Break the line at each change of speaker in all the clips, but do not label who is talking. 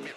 Shoot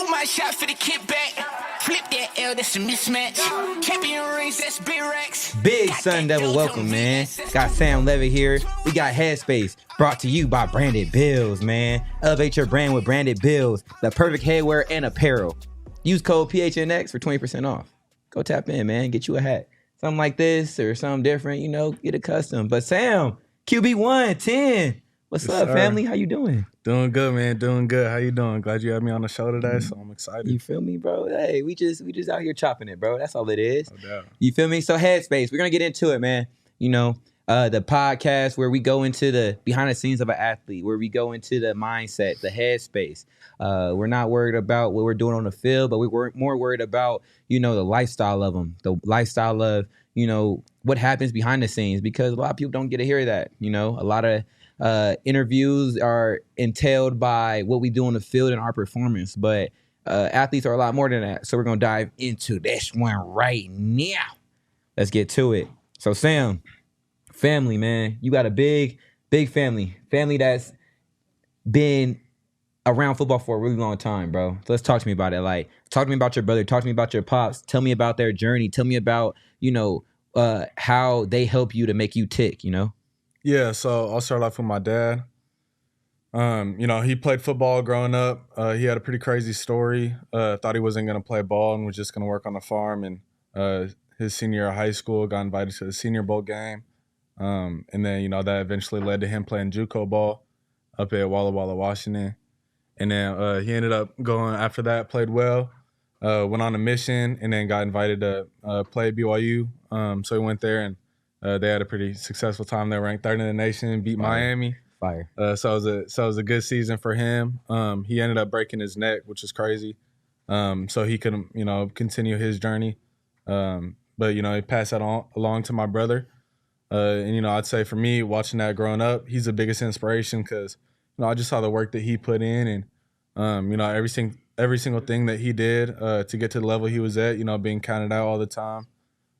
my shot for the kickback. Flip that L, that's a mismatch. Champion rings, that's big racks.
Big Sun Devil welcome, man. Got Sam Leavitt here. We got Headspace, brought to you by Branded Bills, man. Elevate your brand with Branded Bills, the perfect headwear and apparel. Use code PHNX for 20% off. Go tap in, man. Get you a hat. Something like this or something different, you know, get a custom. But Sam, QB1, 10. What's up, family? How you doing?
Doing good, man. Doing good. How you doing? Glad you had me on the show today, so I'm excited.
You feel me, bro? Hey, we just out here chopping it, bro. That's all it is.
No doubt.
You feel me? So Headspace, we're gonna get into it, man. You know, the podcast where we go into the behind the scenes of an athlete, where we go into the mindset, the headspace. We're not worried about what we're doing on the field, but we're more worried about, you know, the lifestyle of them, the lifestyle of, you know, what happens behind the scenes, because a lot of people don't get to hear that. You know, a lot of interviews are entailed by what we do on the field and our performance, but athletes are a lot more than that. So we're gonna dive into this one right now. Let's get to it. So Sam, family, man, you got a big family that's been around football for a really long time, bro. So let's talk to me about it. Like, talk to me about your brother, talk to me about your pops, tell me about their journey, tell me about, you know, how they help you to make you tick, you know?
Yeah, so I'll start off with my dad. You know, he played football growing up. He had a pretty crazy story. Thought he wasn't going to play ball and was just going to work on the farm. And his senior year of high school, got invited to the Senior Bowl game. And then, you know, that eventually led to him playing JUCO ball up at Walla Walla, Washington. And then he ended up going after that, played well, went on a mission, and then got invited to play at BYU. So he went there, and they had a pretty successful time. They ranked third in the nation, beat Miami.
Fire.
So it was a good season for him. He ended up breaking his neck, which is crazy. So he couldn't, you know, continue his journey. But, you know, he passed that along to my brother. And, you know, I'd say for me, watching that growing up, he's the biggest inspiration because, you know, I just saw the work that he put in, and, you know, every single thing that he did to get to the level he was at, you know, being counted out all the time.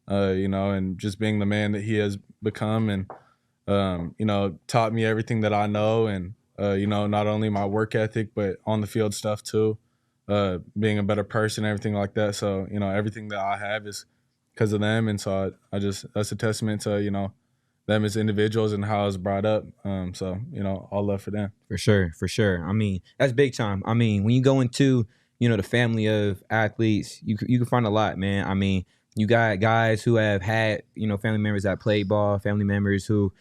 You know, and just being the man that he has become, and, you know, taught me everything that I know, and, you know, not only my work ethic, but on the field stuff too, being a better person, everything like that. So, you know, everything that I have is because of them. And so I just, that's a testament to, you know, them as individuals and how I was brought up. So, you know, all love for them.
For sure. I mean, that's big time. I mean, when you go into, you know, the family of athletes, you can find a lot, man. I mean, you got guys who have had, you know, family members that played ball, family members who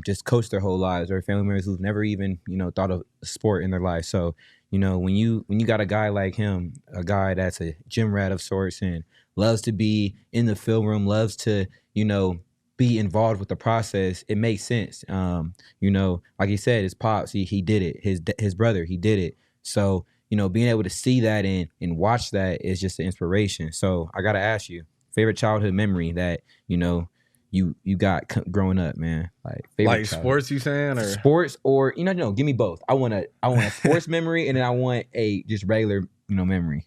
just coached their whole lives, or family members who've never even, you know, thought of sport in their life. So, you know, when you got a guy like him, a guy that's a gym rat of sorts and loves to be in the film room, loves to, you know, be involved with the process, it makes sense. You know, like he said, his pops, he did it. His brother, he did it. So, you know, being able to see that and watch that is just an inspiration. So I got to ask you, favorite childhood memory that, you know, you got growing up, man? Like favorite
like sports, you saying, or
sports, or, you know, no, give me both. I want a sports memory, and then I want a just regular, you know, memory.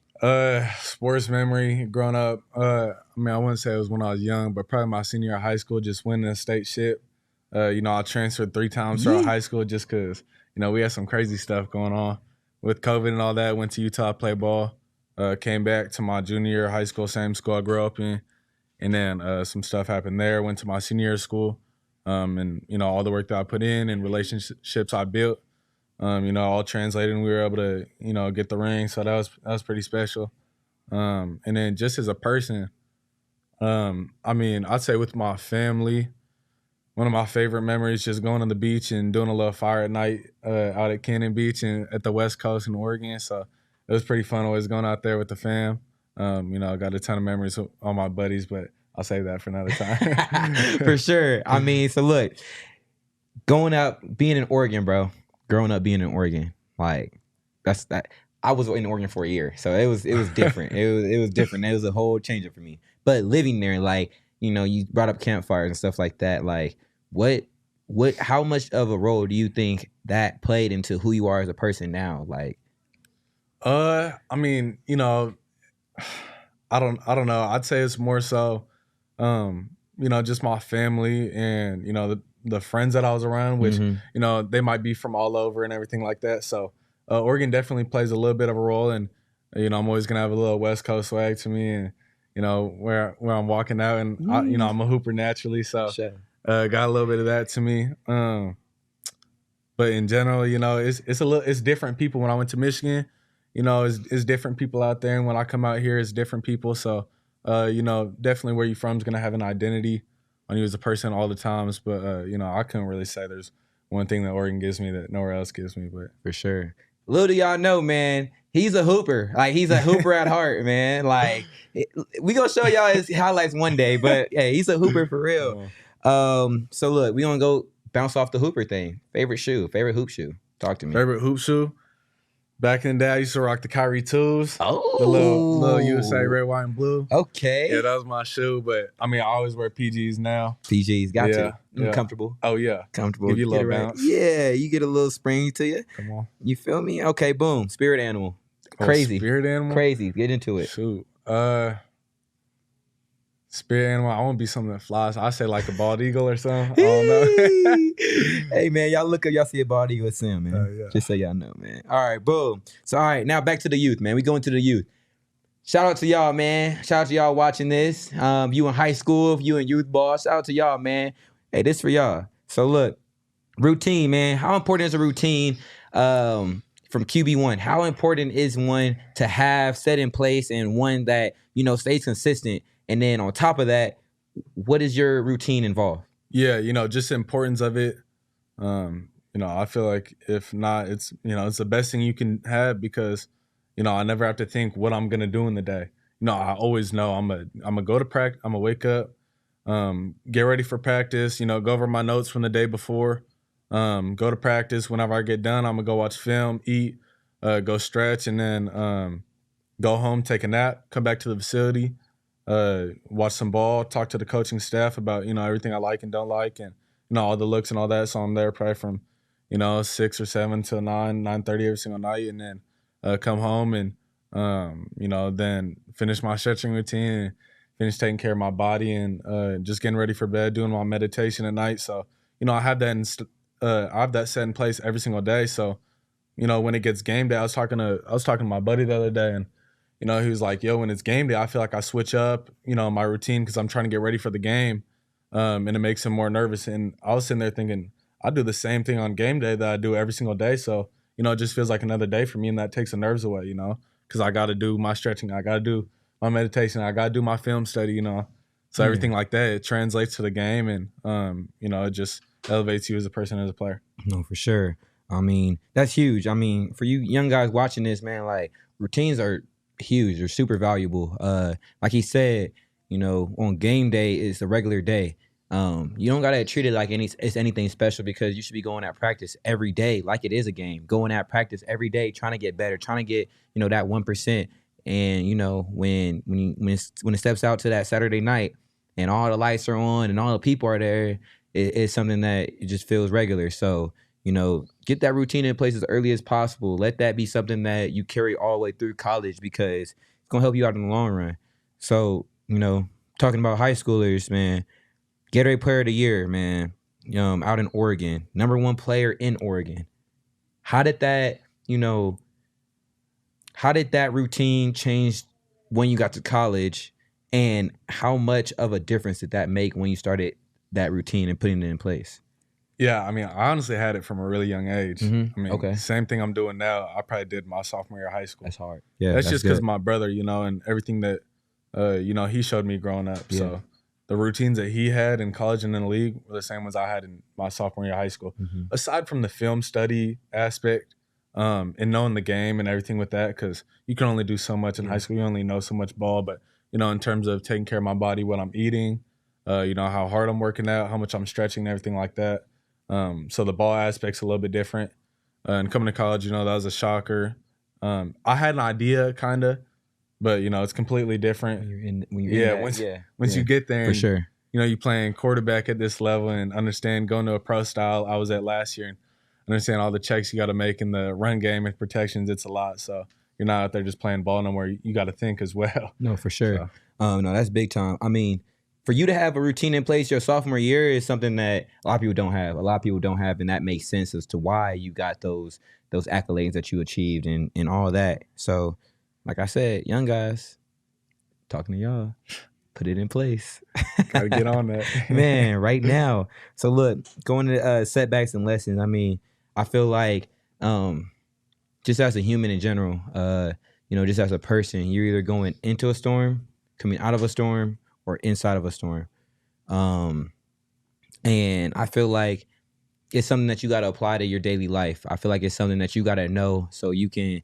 Sports memory growing up. I mean, I wouldn't say it was when I was young, but probably my senior year of high school, just winning a state ship. You know, I transferred 3 times throughout high school just because, you know, we had some crazy stuff going on with COVID and all that. Went to Utah, played ball. Came back to my junior year of high school, same school I grew up in. And then some stuff happened there. Went to my senior year of school. And, you know, all the work that I put in and relationships I built, you know, all translated, and we were able to, you know, get the ring. So that was pretty special. And then just as a person, I mean, I'd say with my family, one of my favorite memories just going on the beach and doing a little fire at night out at Cannon Beach and at the West Coast in Oregon. So it was pretty fun always going out there with the fam. You know, I got a ton of memories with all my buddies, but I'll save that for another time.
For sure. I mean, so look, being in Oregon, bro, growing up being in Oregon, like that's that. I was in Oregon for a year, so it was different. it was different. It was a whole change up for me. But living there, like, you know, you brought up campfires and stuff like that. Like, how much of a role do you think that played into who you are as a person now? Like,
I mean, you know, I don't know. I'd say it's more so, you know, just my family and, you know, the friends that I was around, which, you know, they might be from all over and everything like that. So Oregon definitely plays a little bit of a role. And, you know, I'm always going to have a little West Coast swag to me and, you know, where I'm walking out and, you know, I'm a hooper naturally. So got a little bit of that to me. But in general, you know, it's different people. When I went to Michigan, you know, it's different people out there. And when I come out here, it's different people. So, you know, definitely where you're from is going to have an identity on you as a person all the times. But, you know, I couldn't really say there's one thing that Oregon gives me that nowhere else gives me. But
for sure. Little do y'all know, man, he's a hooper. Like, he's a hooper at heart, man. Like, we going to show y'all his highlights one day. But, hey, he's a hooper for real. So, look, we going to go bounce off the hooper thing. Favorite hoop shoe. Talk to me.
Favorite hoop shoe? Back in the day, I used to rock the Kyrie 2s.
Oh.
The little USA red, white, and blue.
Okay.
Yeah, that was my shoe. But, I mean, I always wear PGs now.
PGs, got to. Yeah. Comfortable.
Oh, yeah.
Comfortable.
Give you a little bounce.
Yeah, you get a little spring to you.
Come on.
You feel me? Okay, boom. Spirit animal. Crazy.
Spirit animal?
Crazy. Get into it.
Shoot. Spirit animal, I want to be something that flies. I say like a bald eagle or something. I don't know.
Hey, man, y'all look up, y'all see a bald eagle with Sam, man.
Yeah.
Just so y'all know, man. All right, boom. So, all right, now back to the youth, man. We go into the youth. Shout out to y'all, man. Shout out to y'all watching this. You in high school, you in youth ball. Shout out to y'all, man. Hey, this for y'all. So, look, routine, man. How important is a routine from QB1? How important is one to have set in place and one that, you know, stays consistent? And then on top of that, what is your routine involve?
Yeah, you know, just the importance of it. You know, I feel like if not, it's, you know, it's the best thing you can have because, you know, I never have to think what I'm gonna do in the day. You know, I always know I'm gonna go to practice. I'm gonna wake up, get ready for practice. You know, go over my notes from the day before. Go to practice. Whenever I get done, I'm gonna go watch film, eat, go stretch, and then go home, take a nap, come back to the facility. Watch some ball, talk to the coaching staff about, you know, everything I like and don't like and, you know, all the looks and all that. So I'm there probably from, you know, 6 or 7 till 9:30 every single night and then come home and, you know, then finish my stretching routine and finish taking care of my body and just getting ready for bed, doing my meditation at night. So, you know, I have that set in place every single day. So, you know, when it gets game day, I was talking to my buddy the other day and, you know, he was like, yo, when it's game day, I feel like I switch up, you know, my routine because I'm trying to get ready for the game and it makes him more nervous. And I was sitting there thinking, I do the same thing on game day that I do every single day. So, you know, it just feels like another day for me and that takes the nerves away, you know, because I got to do my stretching. I got to do my meditation. I got to do my film study, you know. So everything like that, it translates to the game and, you know, it just elevates you as a person, as a player.
No, for sure. I mean, that's huge. I mean, for you young guys watching this, man, like routines are huge. They're super valuable. Like he said, you know, on game day it's a regular day. You don't gotta treat it like it's anything special because you should be going at practice every day like it is a game. Going at practice every day, trying to get better, trying to get, you know, that 1%. And you know, when it steps out to that Saturday night and all the lights are on and all the people are there, it's something that it just feels regular. So, you know, get that routine in place as early as possible. Let that be something that you carry all the way through college because it's going to help you out in the long run. So, you know, talking about high schoolers, man, Gatorade Player of the Year, man, out in Oregon, #1 player in Oregon. How did that routine change when you got to college and how much of a difference did that make when you started that routine and putting it in place?
Yeah, I mean, I honestly had it from a really young age.
Mm-hmm.
I mean, Same thing I'm doing now, I probably did my sophomore year of high school.
That's hard. Yeah,
that's just because my brother, you know, and everything that, you know, he showed me growing up. Yeah. So the routines that he had in college and in the league were the same ones I had in my sophomore year of high school. Mm-hmm. Aside from the film study aspect and knowing the game and everything with that, because you can only do so much in high school. You only know so much ball. But, you know, in terms of taking care of my body, what I'm eating, you know, how hard I'm working out, how much I'm stretching and everything like that. So the ball aspect's a little bit different. And coming to college, you know, that was a shocker. I had an idea kind of, but you know, it's completely different.
When you're in that,
Once you get there,
for
and,
sure.
you know, you playing quarterback at this level and understand going to a pro style I was at last year and understand all the checks you got to make in the run game and protections. It's a lot. So you're not out there just playing ball no more. You got to think as well.
No, for sure.
So.
No, that's big time. I mean, for you to have a routine in place your sophomore year is something that a lot of people don't have. A lot of people don't have, and that makes sense as to why you got those accolades that you achieved and all that. So, like I said, young guys, talking to y'all, put it in place.
Gotta get on that.
Man, right now. So look, going to setbacks and lessons, I mean, I feel like just as a human in general, you know, just as a person, you're either going into a storm, coming out of a storm, or inside of a storm. And I feel like it's something that you got to apply to your daily life. I feel like it's something that you got to know so you can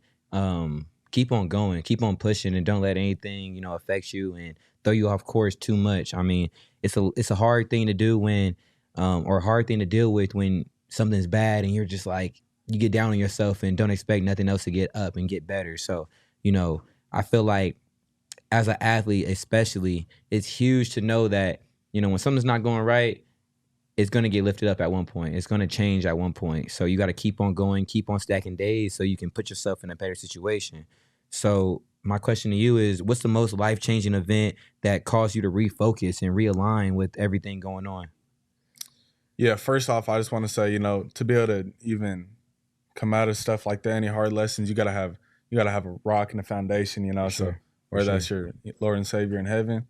keep on going, keep on pushing, and don't let anything, you know, affect you and throw you off course too much. I mean, it's a hard thing to do when, or a hard thing to deal with when something's bad and you're just like, you get down on yourself and don't expect nothing else to get up and get better. So, you know, I feel like as an athlete, especially, it's huge to know that, you know, when something's not going right, it's going to get lifted up at one point. It's going to change at one point. So you got to keep on going, keep on stacking days so you can put yourself in a better situation. So my question to you is, what's the most life-changing event that caused you to refocus and realign with everything going on?
Yeah, first off, I just want to say, you know, to be able to even come out of stuff like that, any hard lessons, you gotta have a rock and a foundation, you know.
Sure.
So whether that's your Lord and Savior in heaven,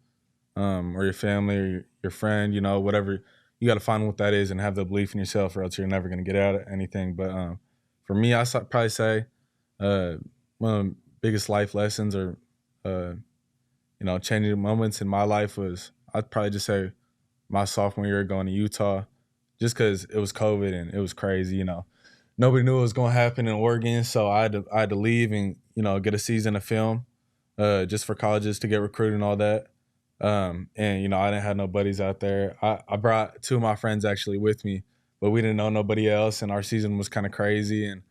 or your family or your friend, you know, whatever, you got to find what that is and have the belief in yourself, or else you're never gonna get out of anything. But for me, I probably say one of the biggest life lessons or you know, changing moments in my life was, I'd probably just say my sophomore year going to Utah, just because it was COVID and it was crazy, you know. Nobody knew what was going to happen in Oregon, so I had to leave and, you know, get a season of film just for colleges to get recruited and all that. And, you know, I didn't have no buddies out there. I brought two of my friends actually with me, but we didn't know nobody else, and our season was kind of crazy. And,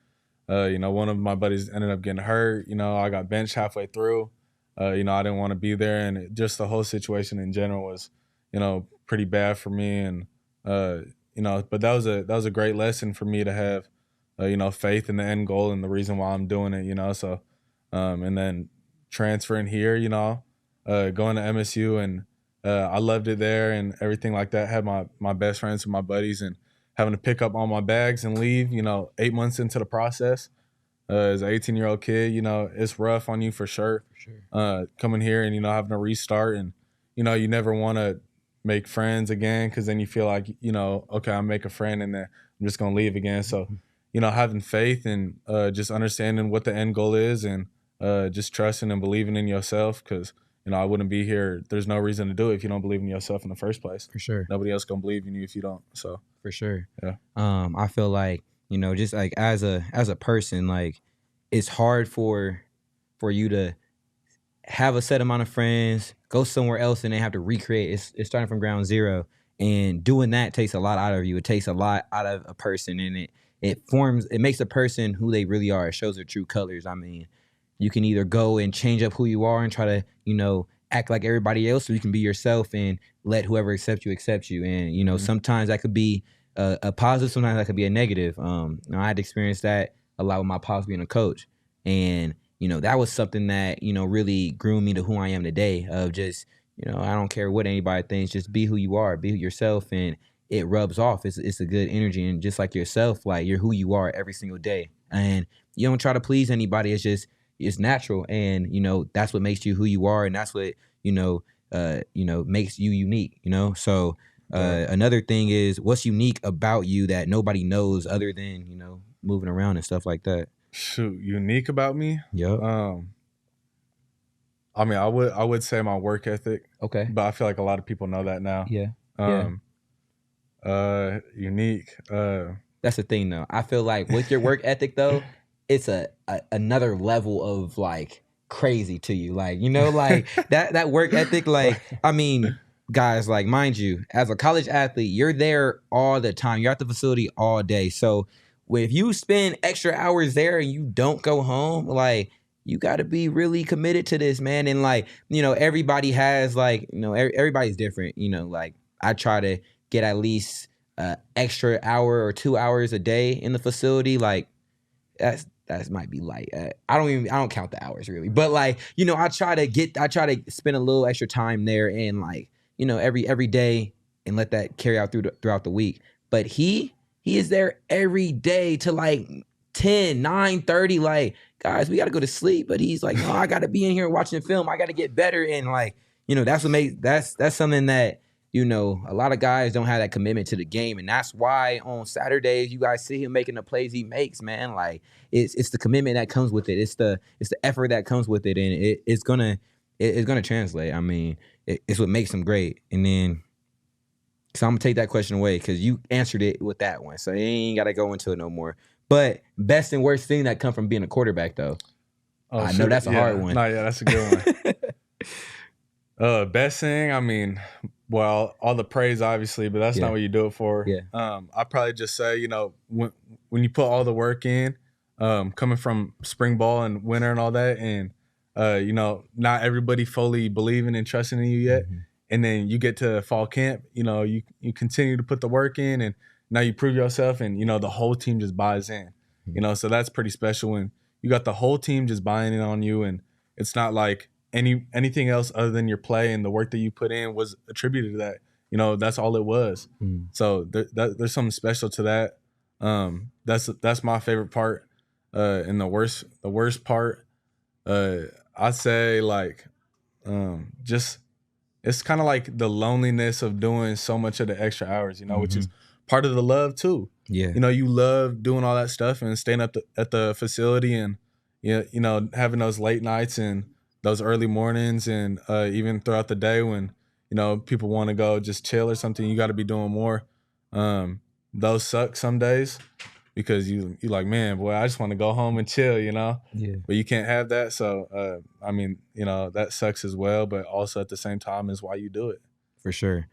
you know, one of my buddies ended up getting hurt. You know, I got benched halfway through. You know, I didn't want to be there, and just the whole situation in general was, you know, pretty bad for me. And, you know, but that was a great lesson for me to have, you know, faith in the end goal and the reason why I'm doing it, you know. So, and then transferring here, you know, going to MSU, and I loved it there and everything like that. Had my best friends and my buddies, and having to pick up all my bags and leave, you know, 8 months into the process. As an 18-year-old kid, you know, it's rough on you for sure. Coming here and, you know, having to restart, and, you know, you never want to make friends again, because then you feel like, you know, okay, I'll make a friend and then I'm just going to leave again. So, you know, having faith and just understanding what the end goal is, and just trusting and believing in yourself, because, you know, I wouldn't be here. There's no reason to do it if you don't believe in yourself in the first place.
For sure.
Nobody else going to believe in you if you don't. So,
for sure.
Yeah.
I feel like, you know, just like as a person, like, it's hard for you to have a set amount of friends, go somewhere else, and then have to recreate. It's starting from ground zero, and doing that takes a lot out of you. It takes a lot out of a person, and it makes a person who they really are. It shows their true colors. I mean, you can either go and change up who you are and try to, you know, act like everybody else, or you can be yourself and let whoever accept you. And, you know, sometimes that could be a positive, sometimes that could be a negative. You know, I had experienced that a lot with my pops being a coach. And, you know, that was something that, you know, really grew me to who I am today, of just, you know, I don't care what anybody thinks, just be who you are, be yourself, and it rubs off. It's a good energy, and just like yourself, like, you're who you are every single day. And you don't try to please anybody. It's natural, and, you know, that's what makes you who you are, and that's what, you know, makes you unique, you know? So another thing is, what's unique about you that nobody knows other than, you know, moving around and stuff like that?
Shoot, unique about me?
Yep.
I mean, I would say my work ethic.
Okay.
But I feel like a lot of people know that now.
Yeah.
Unique.
That's the thing, though. I feel like with your work ethic, though, it's another level of, like, crazy to you. Like, you know, like that work ethic, like, I mean, guys, like, mind you, as a college athlete, you're there all the time. You're at the facility all day. So if you spend extra hours there and you don't go home, like, you got to be really committed to this, man. And like, everybody has like, everybody's different. Like, I try to get at least extra hour or 2 hours a day in the facility. Like, that might be light. I don't count the hours really, but like, I try to spend a little extra time there and like, every day and let that carry out throughout the week. But he is there every day to like 10, 9:30, like, guys, we got to go to sleep. But he's like, no, I got to be in here watching film. I got to get better. And like, that's something that, a lot of guys don't have that commitment to the game. And that's why on Saturdays, you guys see him making the plays he makes, man. Like, it's the commitment that comes with it. It's the effort that comes with it. And it's gonna translate. I mean, it's what makes him great. And then, so I'm gonna take that question away because you answered it with that one. So you ain't got to go into it no more. But best and worst thing that come from being a quarterback, though. Oh, I know that's a hard one.
No, yeah, that's a good one. Best thing, I mean, well, all the praise, obviously, but that's not what you do it for.
Yeah.
I probably just say, when you put all the work in, coming from spring ball and winter and all that, and not everybody fully believing and trusting in you yet, and then you get to fall camp, you continue to put the work in, and now you prove yourself, and the whole team just buys in. So that's pretty special when you got the whole team just buying in on you, and it's not like anything else other than your play and the work that you put in was attributed to that. That's all it was. So there's something special to that. That's my favorite part. And the worst part, I'd say like, just it's kind of like the loneliness of doing so much of the extra hours, which is part of the love too.
Yeah.
You love doing all that stuff and staying at the facility and having those late nights and those early mornings and even throughout the day when people want to go just chill or something. You got to be doing more. Those suck some days because you like, man, boy, I just want to go home and chill,
Yeah.
But you can't have that. So I mean, that sucks as well. But also at the same time is why you do it.
For sure.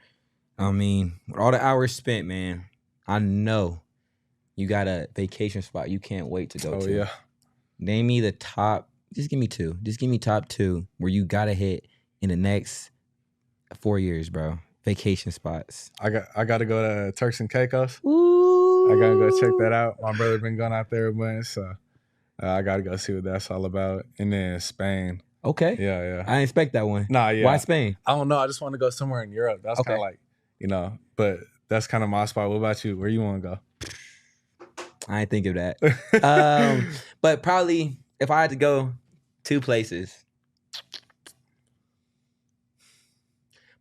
I mean, with all the hours spent, man, I know you got a vacation spot you can't wait to go to.
Oh, yeah.
Name me the top. Just give me two. Just give me top two where you got to hit in the next 4 years, bro. Vacation spots.
I got to go to Turks and Caicos.
Ooh.
I got to go check that out. My brother been going out there a bunch, so I got to go see what that's all about. And then Spain.
Okay.
Yeah.
I didn't expect that one.
Nah, yeah.
Why Spain?
I don't know. I just want to go somewhere in Europe. That's kind of like, but that's kind of my spot. What about you? Where you want to go?
I ain't think of that. But probably if I had to go 2 places.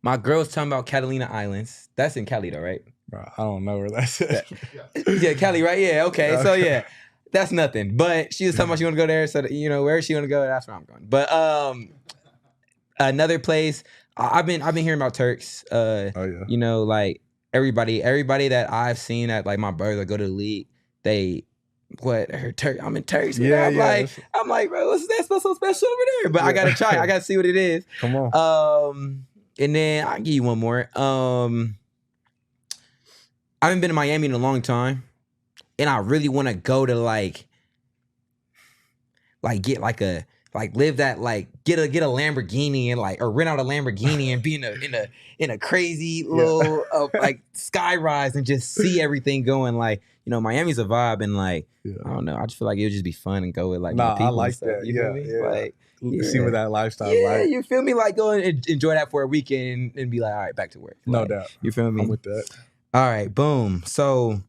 My girl's talking about Catalina Islands. That's in Cali though, right?
Bro, I don't know where that's at.
Yeah, Cali, right? Yeah, okay. So yeah, that's nothing. But she was talking about she want to go there. So where she want to go, that's where I'm going. But another place, I've been hearing about Turks. Like everybody that I've seen at like my brother go to the league, I'm in Turks.
Yeah,
I'm like, bro, what's that so special over there? But I gotta try. I gotta see what it is.
Come on.
And then I'll give you one more. I haven't been to Miami in a long time, and I really want to go to get live that get a Lamborghini and or rent out a Lamborghini and be in a crazy little sky rise and just see everything going. Miami's a vibe and I don't know. I just feel like it would just be fun and go with my people.
I like
and stuff,
that.
you feel me?
See what that lifestyle
like. You feel me? Go and enjoy that for a weekend and be like, all right, back to work.
No doubt.
You feel me?
I'm with that.
All right, boom. So,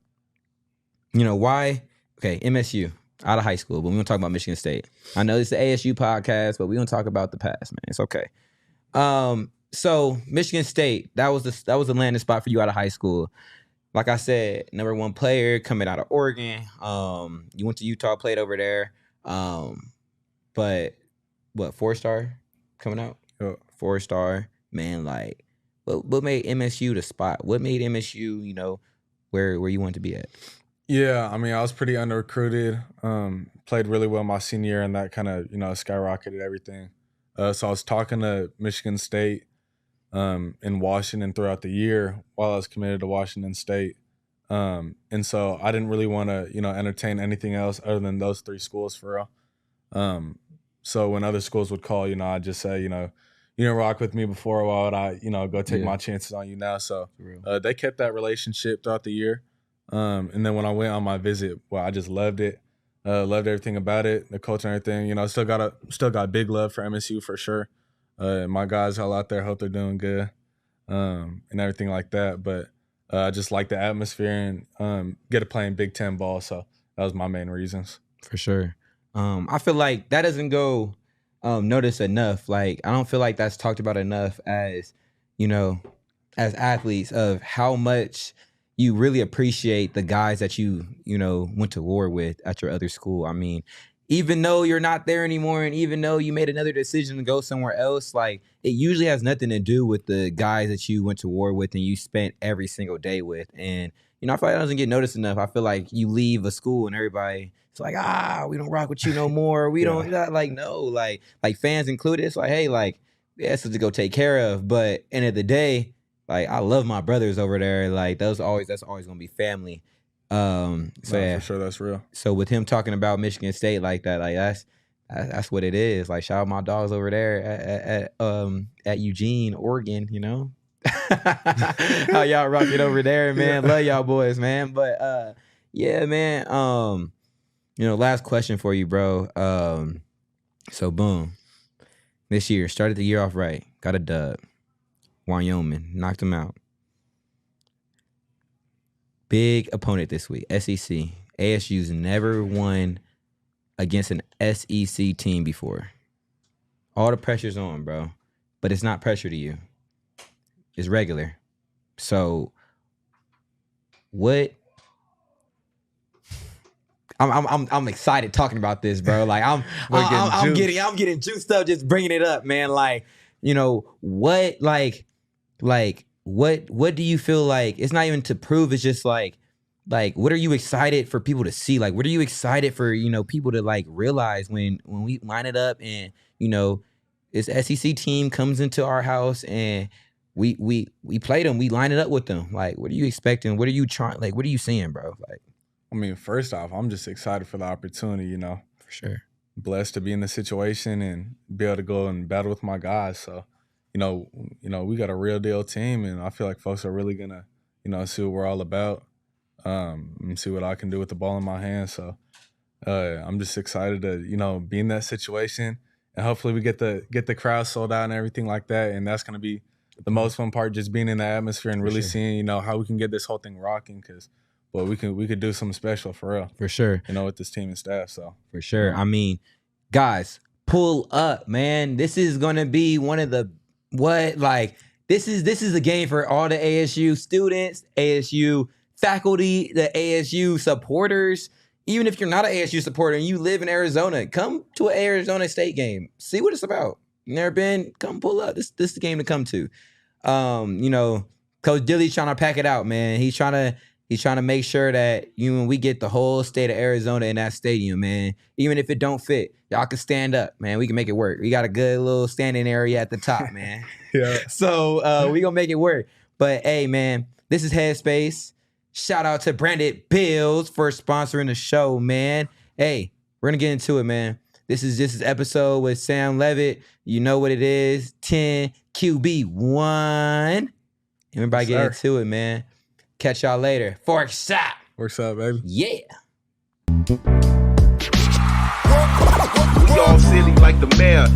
why? Okay, MSU, out of high school, but we're going to talk about Michigan State. I know it's the ASU podcast, but we're going to talk about the past, man. It's okay. So, Michigan State, that was the landing spot for you out of high school. Like I said, number 1 player coming out of Oregon. You went to Utah, played over there. But, 4-star coming out?
Yeah.
4-star, man, what made MSU the spot? What made MSU, where you want to be at?
Yeah, I mean, I was pretty under-recruited. Played really well my senior year, and that kind of, skyrocketed everything. So I was talking to Michigan State in Washington throughout the year while I was committed to Washington State. And so I didn't really want to, entertain anything else other than those 3 schools for real. So when other schools would call, I'd just say, you didn't rock with me before. Why would I, go take my chances on you now? So they kept that relationship throughout the year. And then when I went on my visit, well, I just loved it. Loved everything about it, the culture and everything. Still got big love for MSU for sure. My guys all out there, hope they're doing good, and everything like that. But I just like the atmosphere and get to play in Big Ten ball. So that was my main reasons.
For sure. I feel like that doesn't go noticed enough. Like, I don't feel like that's talked about enough as athletes, of how much you really appreciate the guys that you went to war with at your other school. I mean, even though you're not there anymore, and even though you made another decision to go somewhere else, like, it usually has nothing to do with the guys that you went to war with and you spent every single day with. And I feel like that doesn't get noticed enough. I feel like you leave a school and everybody, it's like, we don't rock with you no more. We don't, like, no, like fans included. It's like, hey, like, it's to go take care of. But end of the day, like, I love my brothers over there. Like, that's always gonna be family. For
sure, that's real.
So with him talking about Michigan State like that, like, that's what it is. Like, shout out my dogs over there at Eugene, Oregon. How y'all rocking over there, man? Love y'all boys, man. But yeah, man. Last question for you, bro. So boom, this year started the year off right, got a dub. Wyoming knocked them out. Big opponent this week, SEC. ASU's never won against an SEC team before. All the pressure's on, bro. But it's not pressure to you. It's regular. So what? I'm excited talking about this, bro. Like, I'm getting juiced up just bringing it up, man. Like, what do you feel like? It's not even to prove. It's just like what are you excited for people to see? Like, what are you excited for, people to, like, realize when we line it up and, this SEC team comes into our house and we play them, we line it up with them. Like, what are you expecting? What are you trying? Like, what are you seeing, bro? Like,
I mean, first off, I'm just excited for the opportunity,
For sure.
Blessed to be in this situation and be able to go and battle with my guys. So, we got a real deal team, and I feel like folks are really gonna, see what we're all about, and see what I can do with the ball in my hands. So, I'm just excited to, be in that situation, and hopefully we get the crowd sold out and everything like that. And that's gonna be the most fun part, just being in the atmosphere and really seeing, how we can get this whole thing rocking. Because, well, we could do something special for real.
For sure.
With this team and staff. So
for sure. I mean, guys, pull up, man. This is gonna be one of the this is a game for all the ASU students, ASU faculty, the ASU supporters. Even if you're not an ASU supporter and you live in Arizona, come to an Arizona State game. See what it's about. You never been? Come pull up. This is the game to come to. Coach Dilly's trying to pack it out, man. He's trying to make sure that when we get the whole state of Arizona in that stadium, man. Even if it don't fit, y'all can stand up, man. We can make it work. We got a good little standing area at the top, man.
Yeah.
So we gonna make it work. But hey, man, this is Headspace. Shout out to Branded Bills for sponsoring the show, man. Hey, we're gonna get into it, man. This is episode with Sam Leavitt. You know what it is. 10 QB1. Everybody get into it, man. Catch y'all later. Forks up.
Works out, baby.
Yeah.
We all silly like the mayor.